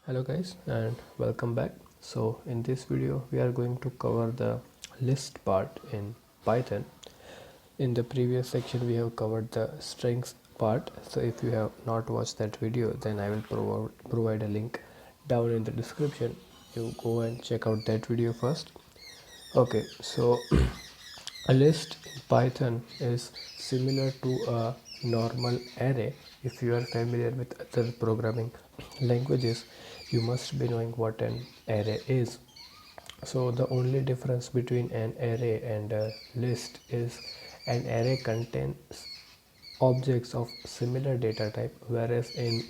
Hello guys and welcome back. So in this video we are going to cover the list part in Python. In the previous section we have covered the strings part, so if you have not watched that video then I will provide a link down in the description. You go and check out that video first. Okay, so a list in Python is similar to a normal array. If you are familiar with other programming languages, you must be knowing what an array is. So the only difference between an array and a list is an array contains objects of similar data type, whereas in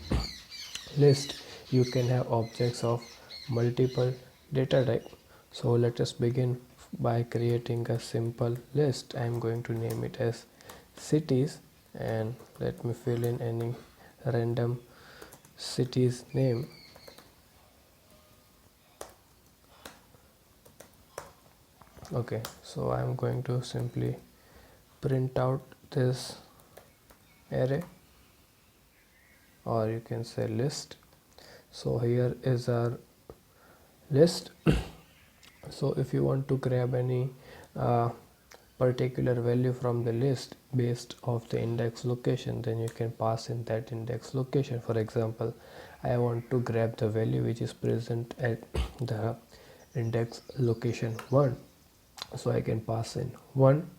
list you can have objects of multiple data type. So let us begin by creating a simple list. I am going to name it as cities, and let me fill in any random city's name. Okay, so I am going to simply print out this array, or you can say list. So here is our list. So if you want to grab any uh, particular value from the list based off the index location, then you can pass in that index location. For example, I want to grab the value which is present at the index location 1, so I can pass in 1.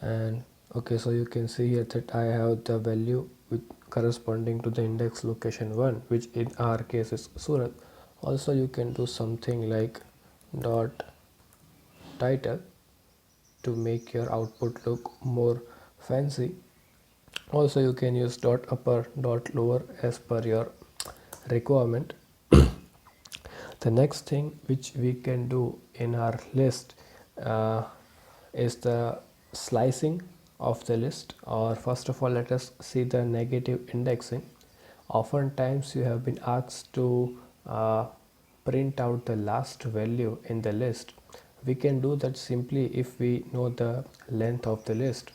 And okay, so you can see here that I have the value with corresponding to the index location 1, which in our case is Surat. Also you can do something like dot title to make your output look more fancy. Also you can use dot upper, dot lower as per your requirement. The next thing which we can do in our list uh, is the slicing of the list. Or first of all, let us see the negative indexing. Oftentimes you have been asked to print out the last value in the list. We can do that simply if we know the length of the list,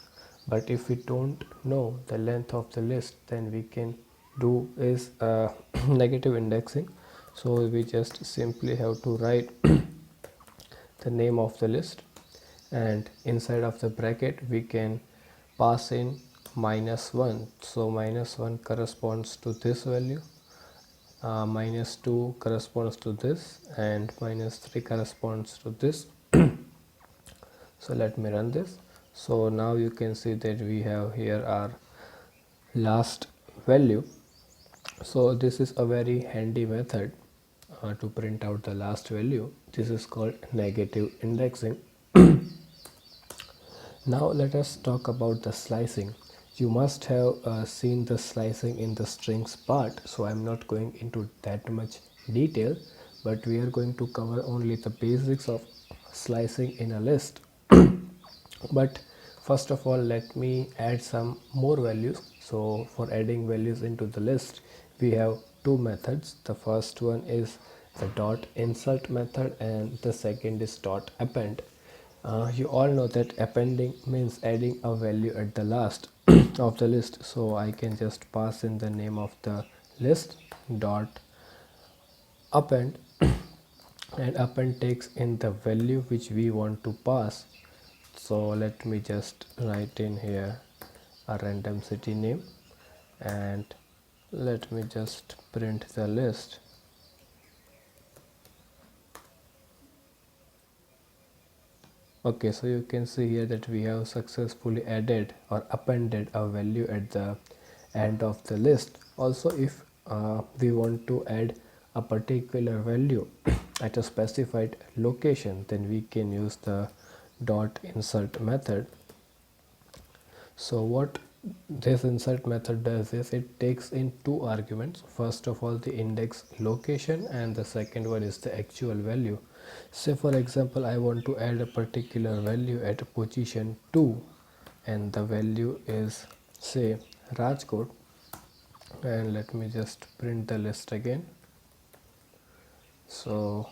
but if we don't know the length of the list, then we can do is negative indexing. So we just simply have to write the name of the list, and inside of the bracket we can pass in -1. So -1 corresponds to this value, -2 corresponds to this, and -3 corresponds to this. So let me run this. So now you can see that we have here our last value. So this is a very handy method to print out the last value. This is called negative indexing. Now let us talk about the slicing. You must have seen the slicing in the strings part, so I'm not going into that much detail, but we are going to cover only the basics of slicing in a list. But first of all, let me add some more values. So for adding values into the list, we have two methods. The first one is the dot insert method, and the second is dot append. You all know that appending means adding a value at the last of the list. So I can just pass in the name of the list dot append, and append takes in the value which we want to pass. So let me just write in here a random city name, and let me just print the list. Okay, so you can see here that we have successfully added or appended a value at the end of the list. Also, if we want to add a particular value at a specified location, then we can use the dot insert method. So what this insert method does is it takes in two arguments. First of all, the index location, and the second one is the actual value. Say for example, I want to add a particular value at position 2, and the value is say Rajkot, and let me just print the list again. So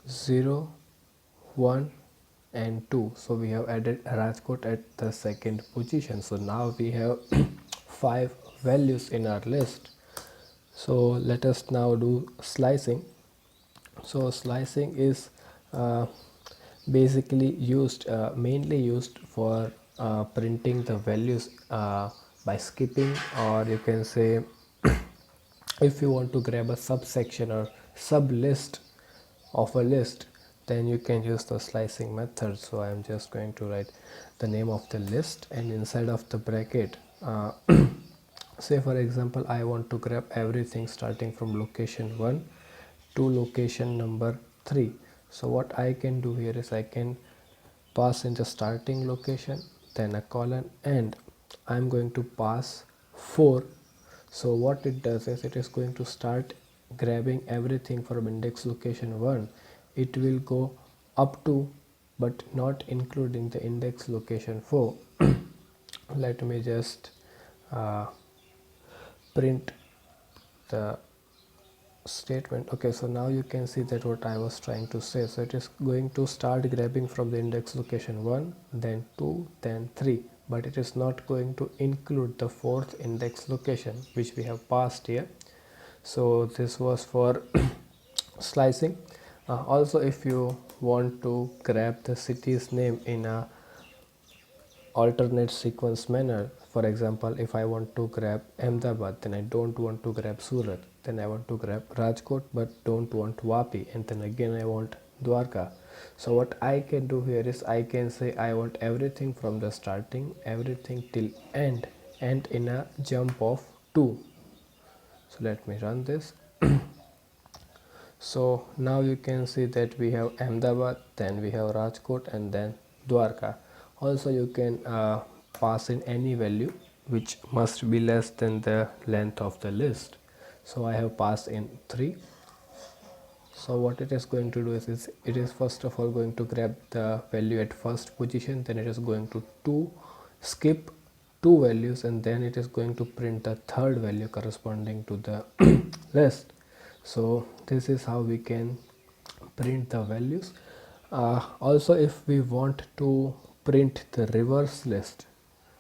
0, 1 and 2, so we have added Rajkot at the second position. So now we have 5 values in our list. So let us now do slicing. So slicing is basically used mainly used for printing the values by skipping, or you can say if you want to grab a subsection or sub list of a list, then you can use the slicing method. So I am just going to write the name of the list, and inside of the bracket say for example I want to grab everything starting from location 1 to location number 3. So what I can do here is I can pass in the starting location, then a colon, and I'm going to pass 4. So what it does is it is going to start grabbing everything from index location 1. It will go up to but not including the index location 4. Let me just uh, print the statement. Okay, so now you can see that what I was trying to say. So it is going to start grabbing from the index location 1, then 2, then 3, but it is not going to include the 4th index location which we have passed here. So this was for slicing. Also, if you want to grab the city's name in a alternate sequence manner, for example if I want to grab Ahmedabad, then I don't want to grab Surat, then I want to grab Rajkot but don't want Vapi, and then again I want Dwarka. So what I can do here is I can say I want everything from the starting, everything till end, and in a jump of 2. So let me run this. So now you can see that we have Ahmedabad, then we have Rajkot, and then Dwarka. Also you can pass in any value which must be less than the length of the list. So I have passed in 3. So what it is going to do is it is first of all going to grab the value at first position, then it is going to skip 2 values, and then it is going to print the third value corresponding to the list. So this is how we can print the values. Also if we want to print the reverse list,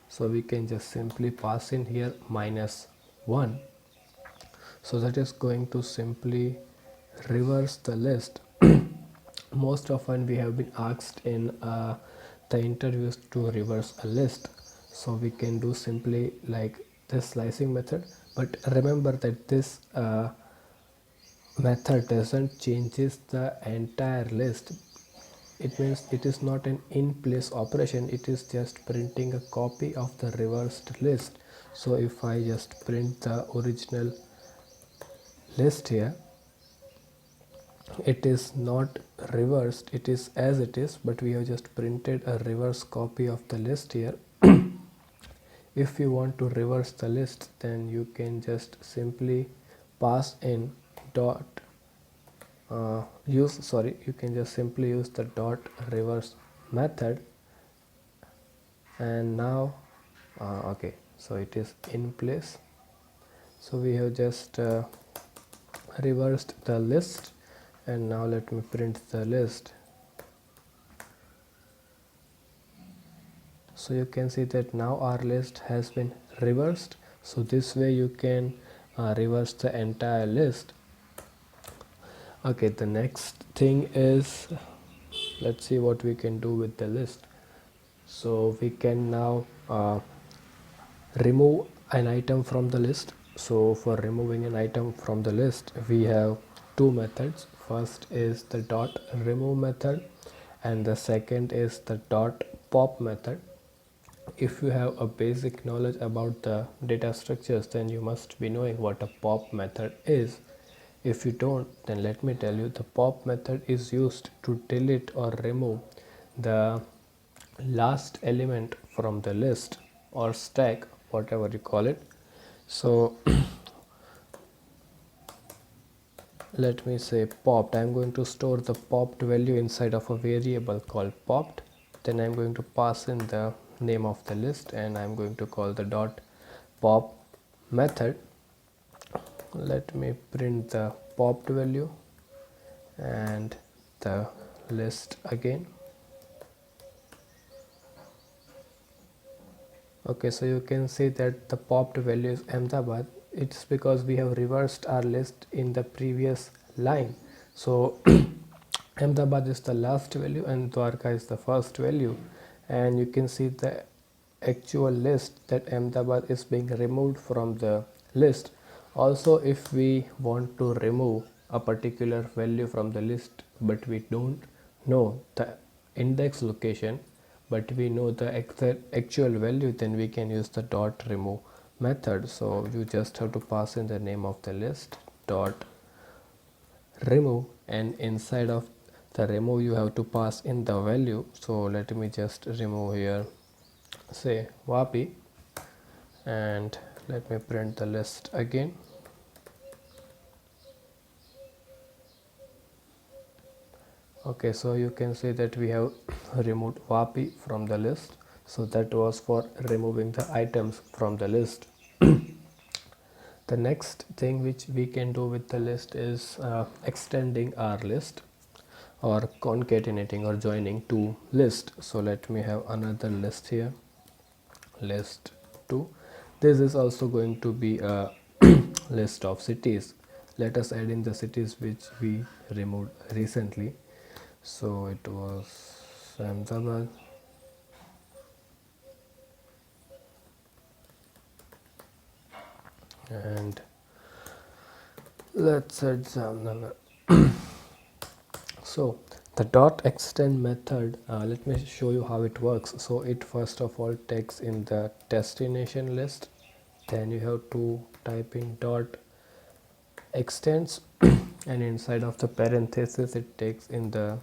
so we can just simply pass in here -1. So that is going to simply reverse the list. Most often we have been asked in the interviews to reverse a list, so we can do simply like this slicing method, but remember that this method doesn't changes the entire list. It means it is not an in place operation, it is just printing a copy of the reversed list. So if I just print the original list here, it is not reversed, it is as it is, but we have just printed a reverse copy of the list here. If you want to reverse the list, then you can just simply pass in dot you can just simply use the dot reverse method, and now okay, so it is in place. So we have just reversed the list, and now let me print the list. So you can see that now our list has been reversed. So this way you can reverse the entire list. Okay, the next thing is, let's see what we can do with the list. So we can now remove an item from the list. So for removing an item from the list, we have two methods. First is the dot remove method, and the second is the dot pop method. If you have a basic knowledge about the data structures, then you must be knowing what a pop method is. If you don't, then let me tell you, the pop method is used to delete or remove the last element from the list or stack, whatever you call it. So let me say popped. I'm going to store the popped value inside of a variable called popped. Then I'm going to pass in the name of the list, and I'm going to call the dot pop method. Let me print the popped value and the list again. Okay, so you can see that the popped value is Ahmedabad. It's because we have reversed our list in the previous line. So Ahmedabad is the last value and Dwarka is the first value. And you can see the actual list that Ahmedabad is being removed from the list. Also, if we want to remove a particular value from the list but we don't know the index location, but we know the actual value, then we can use the dot remove method. So you just have to pass in the name of the list dot remove, and inside of the remove you have to pass in the value. So let me just remove here, say Vapi, and let me print the list again. Okay, so you can see that we have removed Vapi from the list. So that was for removing the items from the list. The next thing which we can do with the list is extending our list or concatenating or joining two lists. So let me have another list here, list 2. This is also going to be a list of cities. Let us add in the cities which we removed recently. So it was Ahmedabad, and let's add Jamnagar. So the dot extend method, let me show you how it works. So it first of all takes in the destination list, then you have to type in dot extends and inside of the parenthesis it takes in the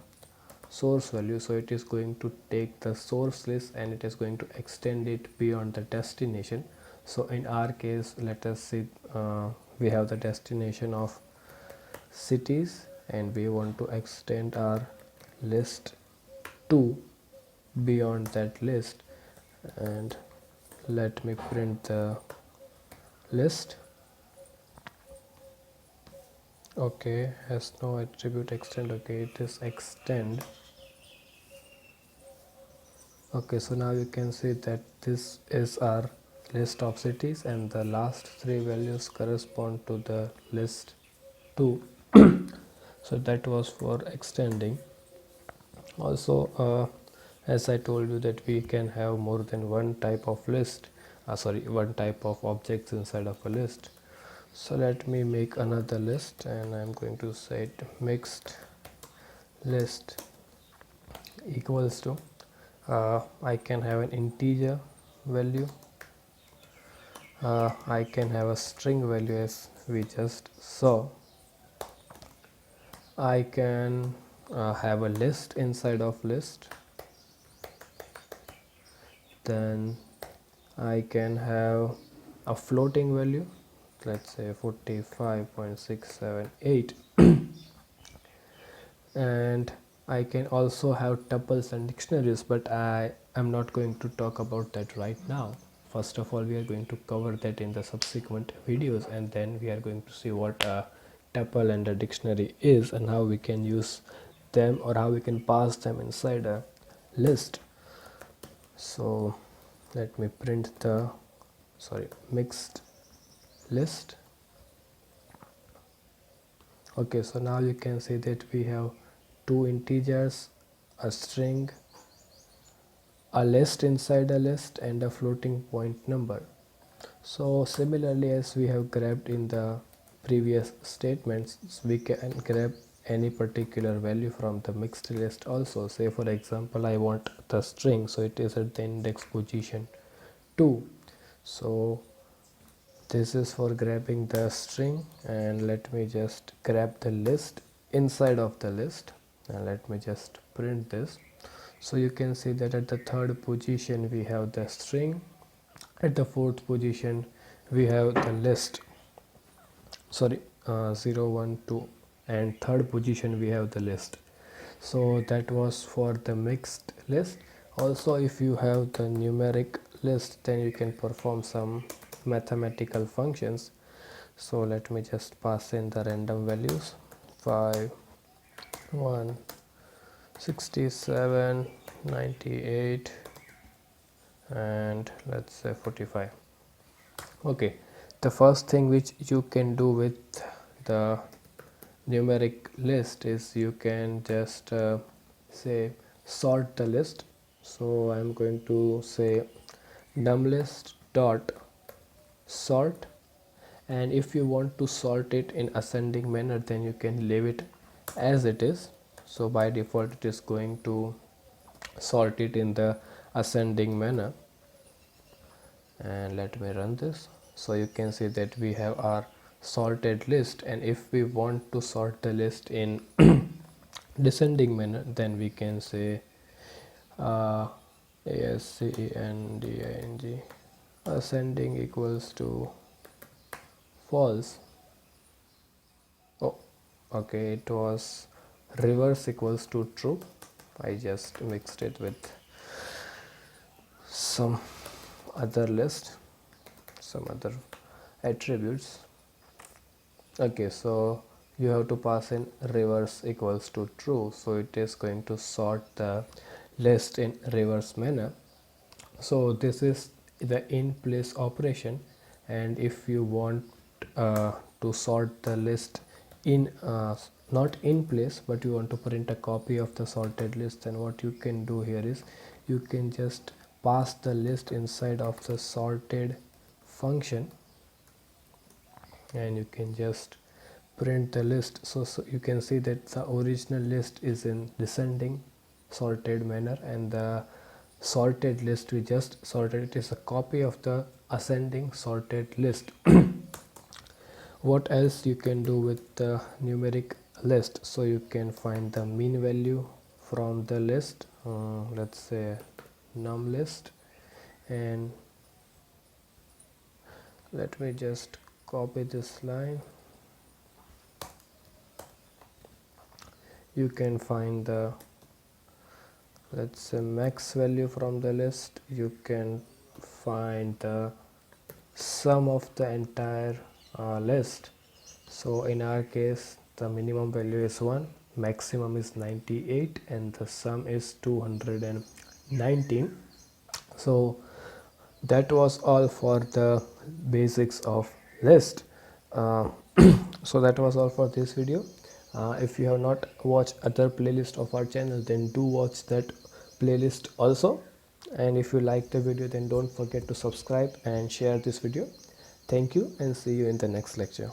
source value. So it is going to take the source list and it is going to extend it beyond the destination. So in our case, let us see, we have the destination of cities and we want to extend our list to beyond that list, and let me print the list. Okay, has no attribute extend. Okay, it is extend. Okay, so now you can see that this is our list of cities and the last three values correspond to the list 2. So that was for extending. Also, as I told you that we can have more than one type of list, one type of objects inside of a list. So let me make another list and I'm going to say it mixed list equals to, I can have an integer value, I can have a string value as we just saw, I can have a list inside of list, then I can have a floating value, let's say 45.678, and I can also have tuples and dictionaries, but I am not going to talk about that right now. First of all, we are going to cover that in the subsequent videos, and then we are going to see what a tuple and a dictionary is and how we can use them or how we can pass them inside a list. So let me print the mixed list. Okay, so now you can see that we have two integers, a string, a list inside a list, and a floating point number. So similarly, as we have grabbed in the previous statements, we can grab any particular value from the mixed list also. Say for example, I want the string, so it is at the index position 2. So this is for grabbing the string, and let me just grab the list inside of the list, and let me just print this. So you can see that at the third position we have the string, at the fourth position we have the list, 0 1 2, and third position we have the list. So that was for the mixed list. Also, if you have the numeric list, then you can perform some mathematical functions. So let me just pass in the random values, 5 1 67 98 and let's say 45. Okay, the first thing which you can do with the numeric list is you can just say sort the list. So I'm going to say numList dot sort, and if you want to sort it in ascending manner, then you can leave it as it is. So by default it is going to sort it in the ascending manner, and let me run this. So you can see that we have our sorted list, and if we want to sort the list in descending manner, then we can say ascending ascending equals to false. Oh, okay, it was reverse equals to true. I just mixed it with some other list, some other attributes. Okay, so you have to pass in reverse equals to true, so it is going to sort the list in reverse manner. So this is the in place operation, and if you want to sort the list in not in place, but you want to print a copy of the sorted list, then what you can do here is you can just pass the list inside of the sorted function, and you can just print the list. So you can see that the original list is in descending sorted manner, and the sorted list we just sorted, it is a copy of the ascending sorted list. What else you can do with the numeric list? So you can find the mean value from the list, let's say num list, and let me just copy this line. You can find the, let's say, max value from the list. You can find the sum of the entire list. So in our case the minimum value is 1, maximum is 98, and the sum is 219. So that was all for the basics of list. uh, so that was all for this video. If you have not watched other playlist of our channel, then do watch that playlist also, and if you like the video, then don't forget to subscribe and share this video. Thank you, and see you in the next lecture.